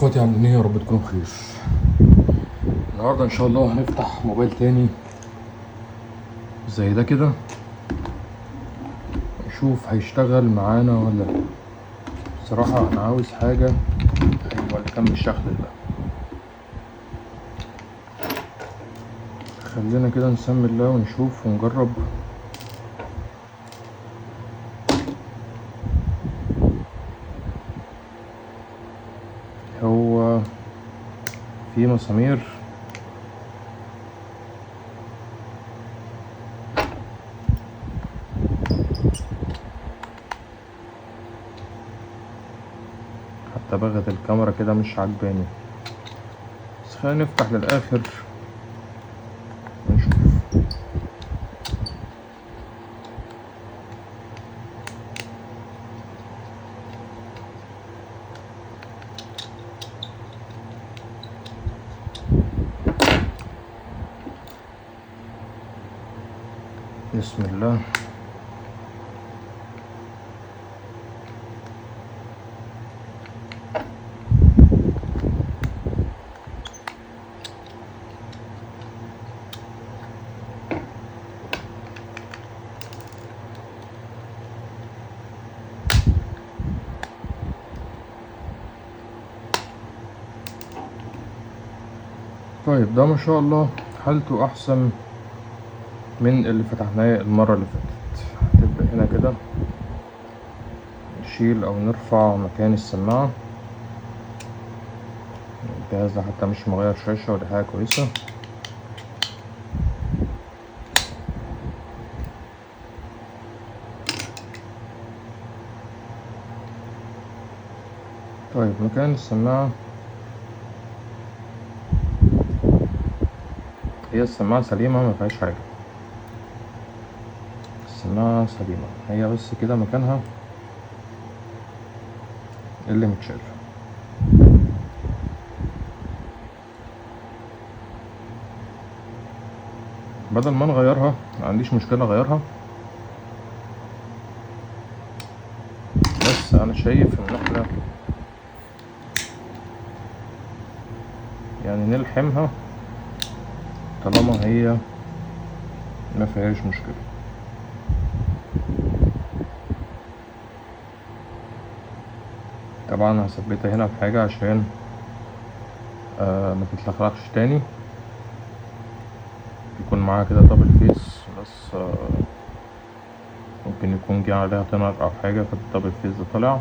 اخواتي عاملين ايه؟ يا رب تكونوا بخير. النهارده ان شاء الله هنفتح موبايل تاني زي ده كده، نشوف هيشتغل معانا ولا لا. بصراحة انا عاوز حاجة ايوه اللي كان بالشكل ده. خلينا كده نسمي الله ونشوف ونجرب. هو في مسامير حتى بغت الكاميرا كده مش عجباني، بس خلينا نفتح للاخر ونشوف. بسم الله. طيب ده ما شاء الله حالته احسن من اللي فتحناه المرة اللي فاتت. هتبدأ هنا كده نشيل او نرفع مكان السماعة. الجهاز ده حتى مش مغير شاشة، ودي حاجة كويسة. طيب مكان السماعة، هي السماعة سليمة مفيهاش حاجة، السماعة سليمة، هي بس كده مكانها اللي متشال. بدل ما نغيرها معنديش مشكلة اغيرها، بس انا شايف ان احنا يعني نلحمها طالما هي مفيهاش مشكلة. طبعا هثبتها هنا بحاجة عشان ما تتلخلخش تاني، يكون معاها كده دبل فيس، بس ممكن يكون جه عليها تنر او حاجة فالدبل فيس ده طلع.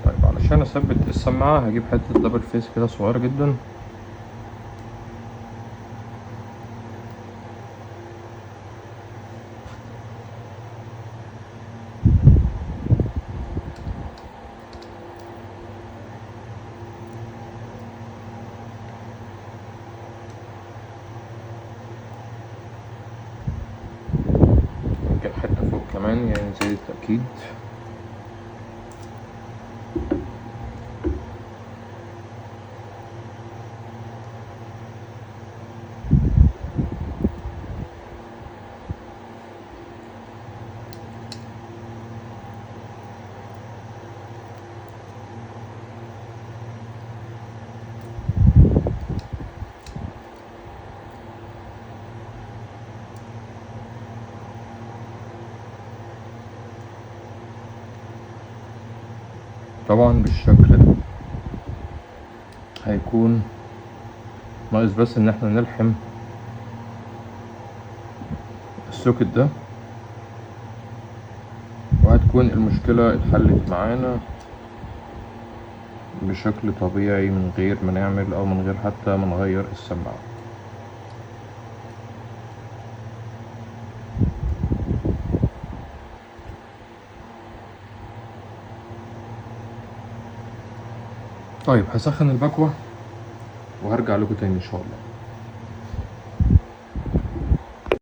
طيب علشان اثبت السماعة هجيب حتة دبل فيس كده صغيرة جدا، ممكن حتة فوق كمان يعني زي التأكيد. طبعا بالشكل ده هيكون ناقص بس ان احنا نلحم السوكت ده، وهتكون المشكلة اتحلت معانا بشكل طبيعي من غير ما نعمل او من غير حتى ما نغير السماعة. طيب هسخن البكوة وهرجع لكم تاني ان شاء الله.